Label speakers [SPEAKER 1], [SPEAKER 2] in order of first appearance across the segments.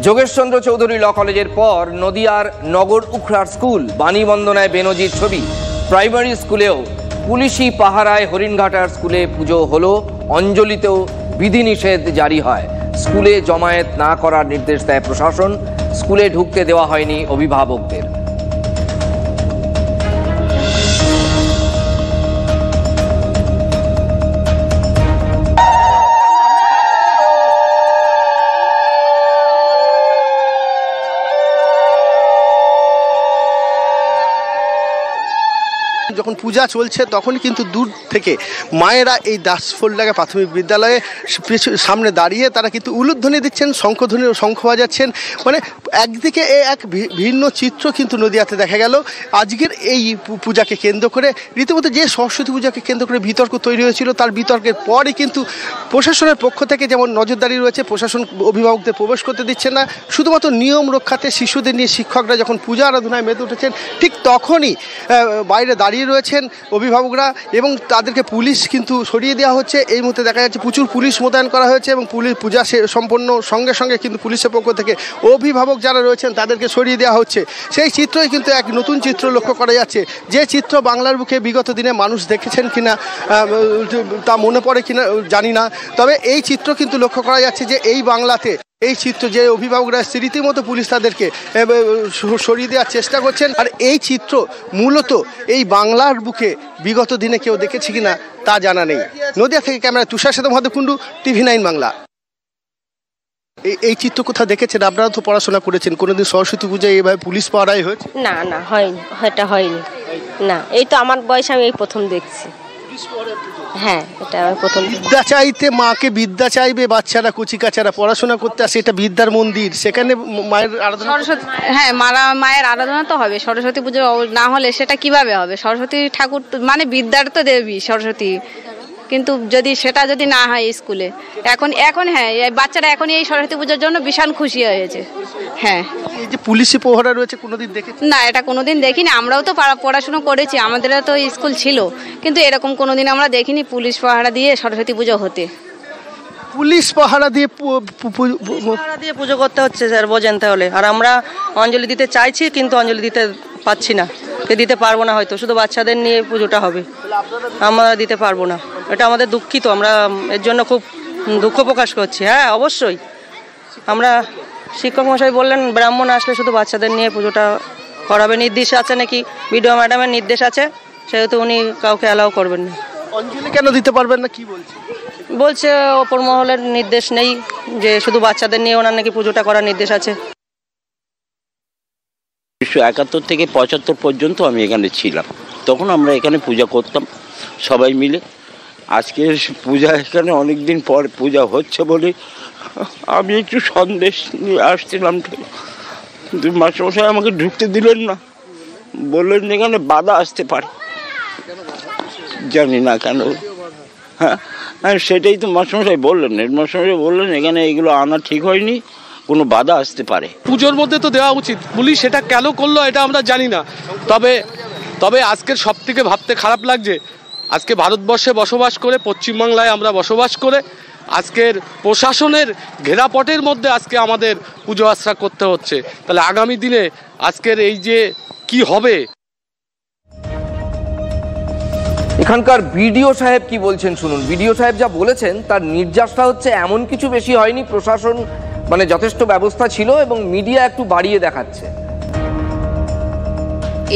[SPEAKER 1] যোগেশচন্দ্র চৌধুরী ল কলেজের পর নদিয়ার নগর উখড়ার স্কুল বাণীবন্দনায় বেনজির ছবি। প্রাইমারি স্কুলেও পুলিশি পাহারায় হরিণঘাটার স্কুলে পুজো হলো, অঞ্জলিতেও বিধিনিষেধ জারি হয়। স্কুলে জমায়েত না করার নির্দেশ দেয় প্রশাসন, স্কুলে ঢুকতে দেওয়া হয়নি অভিভাবকদের।
[SPEAKER 2] যখন পূজা চলছে তখন কিন্তু দূর থেকে মায়েরা এই দাসফুলডাঙ্গা প্রাথমিক বিদ্যালয়ে সামনে দাঁড়িয়ে তারা কিন্তু উলুধ্বনি দিচ্ছেন, শঙ্খ বাজাচ্ছেন। মানে একদিকে এক ভিন্ন চিত্র কিন্তু নদিয়াতে দেখা গেল। আজকের এই পূজাকে কেন্দ্র করে রীতিমতো যে সরস্বতী পূজাকে কেন্দ্র করে বিতর্ক তৈরি হয়েছিল, তার বিতর্কের পরই কিন্তু প্রশাসনের পক্ষ থেকে যেমন নজরদারি রয়েছে, প্রশাসন অভিভাবকদের প্রবেশ করতে দিচ্ছে না। শুধুমাত্র নিয়ম রক্ষাতে শিশুদের নিয়ে শিক্ষকরা যখন পূজা আরাধনায় মেতে উঠেছেন, ঠিক তখনই বাইরে দাঁড়িয়ে রয়েছেন অভিভাবকরা এবং তাদেরকে পুলিশ কিন্তু সরিয়ে দেওয়া হচ্ছে। এই মুহূর্তে দেখা যাচ্ছে প্রচুর পুলিশ মোতায়েন করা হয়েছে এবং পূজা সম্পন্ন সঙ্গে সঙ্গে কিন্তু পুলিশের পক্ষ থেকে অভিভাবক যারা রয়েছেন তাদেরকে সরিয়ে দেওয়া হচ্ছে। সেই চিত্রই কিন্তু এক নতুন চিত্র লক্ষ্য করা যাচ্ছে, যে চিত্র বাংলার বুকে বিগত দিনে মানুষ দেখেছেন কিনা তা মনে পড়ে কিনা জানি না, তবে এই চিত্র কিন্তু লক্ষ্য করা যাচ্ছে যে এই বাংলাতে এই চিত্র যে অভিভাবকরা রীতিমতো পুলিশ তাদেরকে সরিয়ে দেওয়ার চেষ্টা করছেন। আর এই চিত্র মূলত এই বাংলার বুকে বিগত দিনে কেউ দেখেছে কিনা তা জানা নেই। নদিয়া থেকে ক্যামেরা তুষার সাথে মহাদেবকুণ্ডু, TV9 বাংলা। এই চিত্র কোথাও দেখেছেন? আপনারা তো পড়াশোনা করেছেন, কোনোদিন সরস্বতী পূজায় এইভাবে পুলিশ পাহারায় হয়েছে?
[SPEAKER 3] না না, হয়নি, এটা হয়নি। না, এই তো আমার বয়সে আমি এই প্রথম দেখছি। হ্যাঁ, এটা আমি প্রথম।
[SPEAKER 2] বিদ্যা চাইতে মাকে বিদ্যা চাইবে বাচ্চারা, কচিকাচারা পড়াশোনা করতে আসে, এটা বিদ্যার মন্দির, সেখানে মায়ের আরাধনা।
[SPEAKER 3] সরস্বতী, হ্যাঁ, মায়ের আরাধনা তো হবে। সরস্বতী পুজো না হলে সেটা কিভাবে হবে? সরস্বতী ঠাকুর মানে বিদ্যার তো দেবী সরস্বতী, কিন্তু সেটা যদি না হয় স্কুলে এখন হ্যাঁ, বাচ্চারা এখন এই সরস্বতী পুজোর জন্য ভীষণ খুশি হয়েছে। হ্যাঁ,
[SPEAKER 2] এই যে পুলিশি পহরা রয়েছে কোনোদিন দেখেছি?
[SPEAKER 3] না, এটা কোনোদিন দেখিনি। আমরাও তো পড়াশোনা করেছি, আমাদেরও তো স্কুল ছিল, কিন্তু এরকম কোনোদিন আমরা দেখিনি পুলিশ পাহারা দিয়ে সরস্বতী পুজো হতে।
[SPEAKER 2] পুলিশ পাহারা দিয়ে
[SPEAKER 4] পুজো করতে হচ্ছে স্যার, বোঝেন তাহলে। আর আমরা অঞ্জলি দিতে চাইছি কিন্তু অঞ্জলি দিতে পাচ্ছি না, দিতে পারবো না, হয়তো শুধু বাচ্চাদের নিয়ে পুজোটা হবে, আমরা দিতে পারবো না। এটা আমাদের দুঃখিত, আমরা এর জন্য খুব দুঃখ প্রকাশ করছি। হ্যাঁ, অবশ্যই আমরা শিক্ষক মশাই বললেন ব্রাহ্মণ আসলে শুধু বাচ্চাদের নিয়ে পুজোটা করাবে, নির্দেশ আছে নাকি, বিডিও ম্যাডামের নির্দেশ আছে, সেহেতু উনি কাউকে অ্যালাউ করবেন না।
[SPEAKER 2] অঞ্জলি কেন দিতে পারবেন না কি
[SPEAKER 4] বলছে ওপর মহলের নির্দেশ নেই, যে শুধু বাচ্চাদের নিয়ে ওনার নাকি পুজোটা করার নির্দেশ আছে।
[SPEAKER 5] 1971 থেকে 75 পর্যন্ত আমি এখানে ছিলাম, তখন আমরা এখানে পূজা করতাম সবাই মিলে। আজকে পূজা এখানে অনেকদিন পর পূজা হচ্ছে বলে আমি একটু সন্দেশ নিয়ে আসছিলাম, কিন্তু মাস্টারমশাই আমাকে ঢুকতে দিলেন না, বললেন এখানে বাধা আসতে পারে, জানি না কেন। হ্যাঁ, সেটাই তো মাস্টারমশাই বললেন, হেডমাস্টারমশাই বললেন এখানে এগুলো আনা ঠিক হয়নি, কোনো বাধা আসতে পারে।
[SPEAKER 6] পুজোর মধ্যে তো দেওয়া উচিত, পুলিশ সেটা কেন করলো এটা আমরা জানি না। তবে আজকের সব থেকে ভাবতে খারাপ লাগছে, আজকে ভারতবর্ষে বসবাস করে, পশ্চিমবাংলায় আমরা বসবাস করে, আজকের প্রশাসনের ঘেরাপটের মধ্যে আজকে আমাদের পুজো আশ্রা করতে হচ্ছে। তাহলে আগামী দিনে আজকের এই যে কি হবে।
[SPEAKER 1] এখানকার বিডিও সাহেব কি বলছেন শুনুন। বিডিও সাহেব যা বলেছেন তার নির্যাসটা হচ্ছে এমন কিছু বেশি হয়নি, প্রশাসন মানে যথেষ্ট ব্যবস্থা ছিল এবং মিডিয়া একটু বাড়িয়ে দেখাচ্ছে।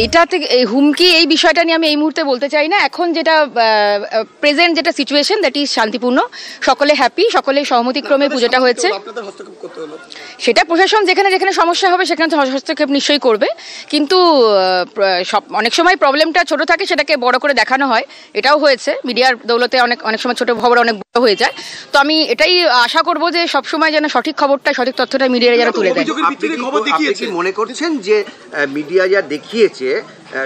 [SPEAKER 7] এটা থেকে হুমকি এই বিষয়টা নিয়ে আমি এই মুহূর্তে বলতে চাই না। এখন যেটা প্রেজেন্ট যেটা সিচুয়েশন, দ্যাট ইজ শান্তিপূর্ণ, সকলে হ্যাপি, সকলে সহমতিক্রমে পুজোটা হয়েছে। সেটা প্রশাসন যেখানে যেখানে সমস্যা হবে সেখানে হস্তক্ষেপ নিশ্চয়ই করবে, কিন্তু অনেক সময় প্রবলেমটা ছোট থাকে, সেটাকে বড় করে দেখানো হয়, এটাও হয়েছে মিডিয়ার দৌলতে। অনেক সময় ছোট খবর অনেক বড় হয়ে যায়। তো আমি এটাই আশা করব যে সবসময় যেন সঠিক খবরটা, সঠিক তথ্যটা মিডিয়ায় যারা তুলে দেয়।
[SPEAKER 2] আপনি মনে করছেন যে মিডিয়া যা দেখিয়েছে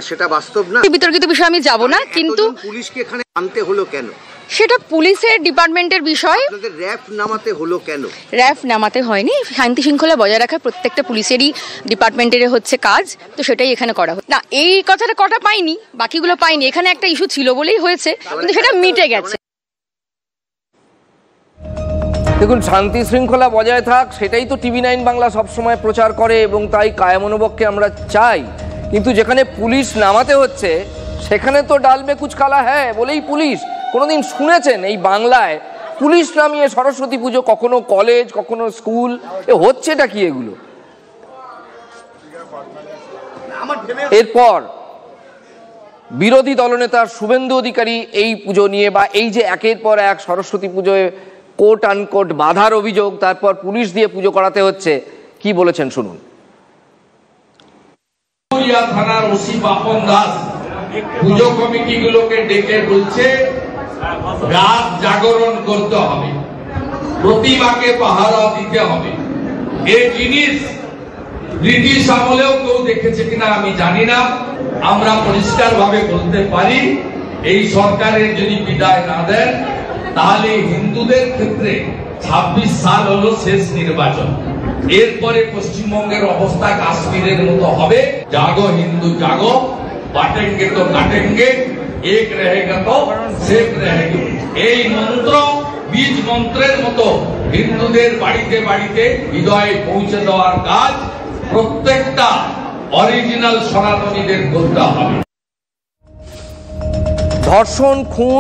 [SPEAKER 2] সেটা বাস্তব না?
[SPEAKER 7] বিতর্কিত বিষয় আমি যাব না, কিন্তু
[SPEAKER 2] পুলিশকে এখানে আনতে হলো কেন
[SPEAKER 7] সেটা পুলিশের ডিপার্টমেন্টের বিষয়।
[SPEAKER 2] র‍্যাফ নামাতে হলো কেন?
[SPEAKER 7] র‍্যাফ নামাতে হয়নি, শান্তি শৃঙ্খলা বজায় রাখা প্রত্যেকটা পুলিশেরই ডিপার্টমেন্টের হচ্ছে কাজ, তো সেটাই এখানে করা হচ্ছে। না, এই কথাটা কটা পাইনি, বাকিগুলো পাইনি। এখানে একটা ইস্যু ছিল বলেই হয়েছে, কিন্তু সেটা মিটে গেছে।
[SPEAKER 1] দেখুন, শান্তি শৃঙ্খলা বজায় থাক সেটাই তো TV9 বাংলা সবসময় প্রচার করে এবং তাই কায়ামনোবককে আমরা চাই। কিন্তু যেখানে পুলিশ নামাতে হচ্ছে সেখানে তো ডাল মে কুচ কালা হ্যাঁ বলেই পুলিশ। কোনোদিন শুনেছেন এই বাংলায় পুলিশ নামিয়ে সরস্বতী পুজো? কখনো কলেজ, কখনো স্কুল, হচ্ছেটা কি এগুলো? এরপর বিরোধী দলনেতা শুভেন্দু অধিকারী এই পুজো নিয়ে বা এই যে একের পর এক সরস্বতী পুজোয় কোট আনকোট বাধার অভিযোগ, তারপর পুলিশ দিয়ে পুজো করাতে হচ্ছে, কি বলেছেন শুনুন।
[SPEAKER 8] থানার ওসি পাপন দাস পুজো কমিটিগুলোকে ডেকে বলছে রাত জাগরণ করতে হবে, প্রতিমাকে পাহারা দিতে হবে। এই জিনিস ব্রিটিশ আমলেও কেউ দেখেছে কিনা আমি জানি না। আমরা পরিষ্কার ভাবে বলতে পারি, এই সরকারের যদি বিদায় না দেন তাহলে হিন্দুদের ক্ষেত্রে 26 সাল হলো শেষ নির্বাচন। এরপরে পশ্চিমবঙ্গের অবস্থা কাশ্মীরের মতো হবে। জাগো হিন্দু জাগো, বাটেঙ্গে তো কাটেঙ্গে, এক রহেগা তো শেখ রহেগে। এই মন্ত্র বীজ মন্ত্রের মতো হিন্দুদের বাড়িতে বাড়িতে হৃদয়ে পৌঁছে দেওয়ার কাজ প্রত্যেকটা অরিজিনাল সনাতনীদের করতে হবে।
[SPEAKER 1] ধর্ষণ, খুন